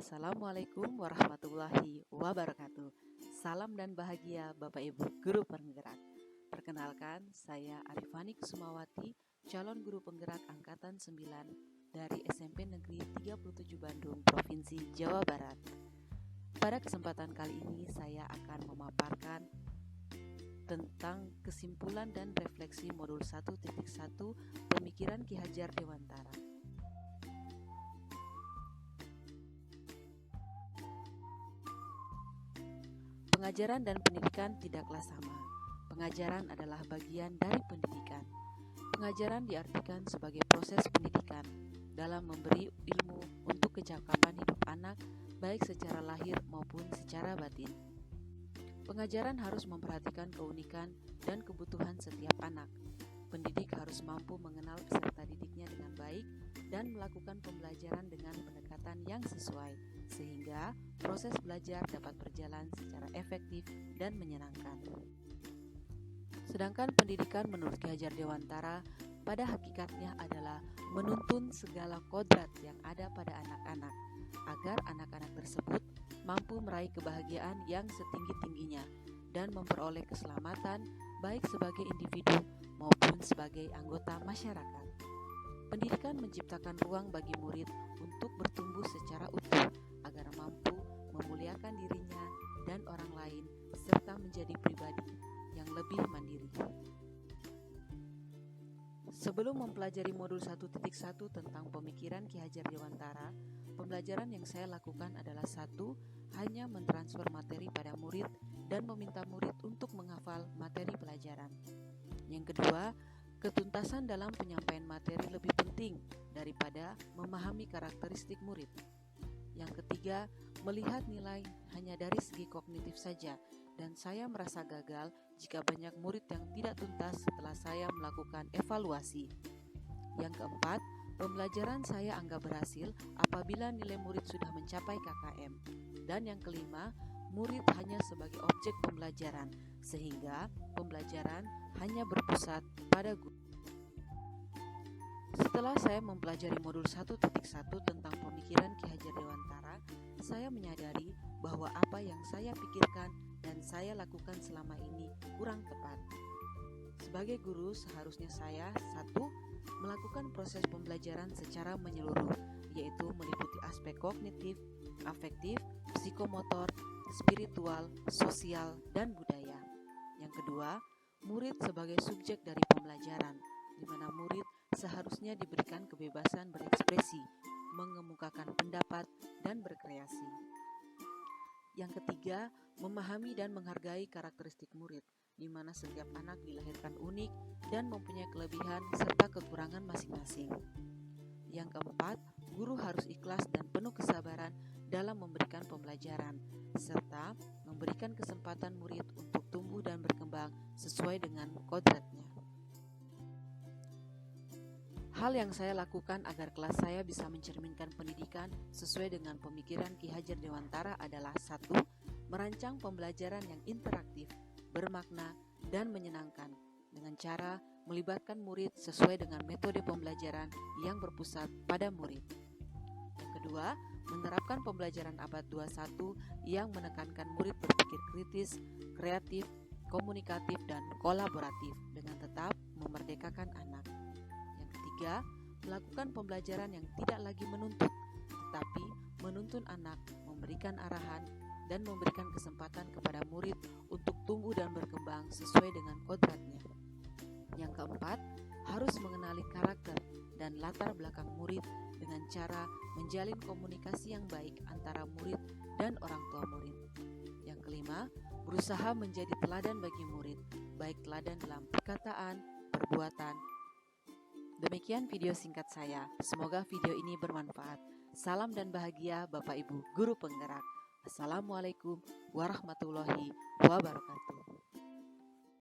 Assalamualaikum warahmatullahi wabarakatuh. Salam dan bahagia Bapak Ibu Guru Penggerak. Perkenalkan, saya Arifani Kusumawati, calon guru penggerak Angkatan 9 dari SMP Negeri 37 Bandung, Provinsi Jawa Barat. Pada kesempatan kali ini saya akan memaparkan tentang kesimpulan dan refleksi modul 1.1 Pemikiran Ki Hajar Dewantara. Pengajaran dan pendidikan tidaklah sama. Pengajaran adalah bagian dari pendidikan. Pengajaran diartikan sebagai proses pendidikan dalam memberi ilmu untuk kecakapan hidup anak, baik secara lahir maupun secara batin. Pengajaran harus memperhatikan keunikan dan kebutuhan setiap anak. Pendidik harus mampu mengenal peserta didiknya dengan baik dan melakukan pembelajaran dengan pendekatan yang sesuai, sehingga proses belajar dapat berjalan secara efektif dan menyenangkan. Sedangkan pendidikan menurut Ki Hajar Dewantara pada hakikatnya adalah menuntun segala kodrat yang ada pada anak-anak, agar anak-anak tersebut mampu meraih kebahagiaan yang setinggi-tingginya dan memperoleh keselamatan baik sebagai individu maupun sebagai anggota masyarakat. Pendidikan menciptakan ruang bagi murid untuk bertumbuh secara utuh agar mampu memuliakan dirinya dan orang lain serta menjadi pribadi yang lebih mandiri. Sebelum mempelajari modul 1.1 tentang pemikiran Ki Hajar Dewantara, pembelajaran yang saya lakukan adalah hanya mentransfer materi pada murid dan meminta murid untuk menghafal materi pelajaran. Yang kedua, ketuntasan dalam penyampaian materi lebih penting daripada memahami karakteristik murid. Yang ketiga, melihat nilai hanya dari segi kognitif saja, dan saya merasa gagal jika banyak murid yang tidak tuntas setelah saya melakukan evaluasi. Yang keempat, pembelajaran saya anggap berhasil apabila nilai murid sudah mencapai KKM. Dan yang kelima, murid hanya sebagai objek pembelajaran, sehingga pembelajaran hanya berpusat pada guru. Setelah saya mempelajari modul 1.1 tentang pemikiran Ki Hajar Dewantara, saya menyadari bahwa apa yang saya pikirkan dan saya lakukan selama ini kurang tepat. Sebagai guru, seharusnya saya melakukan proses pembelajaran secara menyeluruh, yaitu meliputi aspek kognitif, afektif, psikomotor, spiritual, sosial, dan budaya. Yang kedua, murid sebagai subjek dari pembelajaran, di mana murid seharusnya diberikan kebebasan berekspresi, mengemukakan pendapat, dan berkreasi. Yang ketiga, memahami dan menghargai karakteristik murid, di mana setiap anak dilahirkan unik dan mempunyai kelebihan serta kekurangan masing-masing. Yang keempat, guru harus ikhlas dan penuh kesabaran dalam memberikan pembelajaran, serta memberikan kesempatan murid untuk tumbuh dan berkembang sesuai dengan kodratnya. Hal yang saya lakukan agar kelas saya bisa mencerminkan pendidikan sesuai dengan pemikiran Ki Hajar Dewantara adalah 1. Merancang pembelajaran yang interaktif, bermakna, dan menyenangkan dengan cara melibatkan murid sesuai dengan metode pembelajaran yang berpusat pada murid. Yang kedua, menerapkan pembelajaran abad 21 yang menekankan murid berpikir kritis, kreatif, komunikatif, dan kolaboratif dengan tetap memerdekakan anak. Yang ketiga, melakukan pembelajaran yang tidak lagi menuntut, tetapi menuntun anak, memberikan arahan, dan memberikan kesempatan kepada murid untuk tumbuh dan berkembang sesuai dengan kodratnya. Yang keempat, harus mengenali karakter dan latar belakang murid dengan cara menjalin komunikasi yang baik antara murid dan orang tua murid. Yang kelima, berusaha menjadi teladan bagi murid, baik teladan dalam perkataan, perbuatan. Demikian video singkat saya. Semoga video ini bermanfaat. Salam dan bahagia Bapak Ibu Guru Penggerak. Assalamualaikum warahmatullahi wabarakatuh.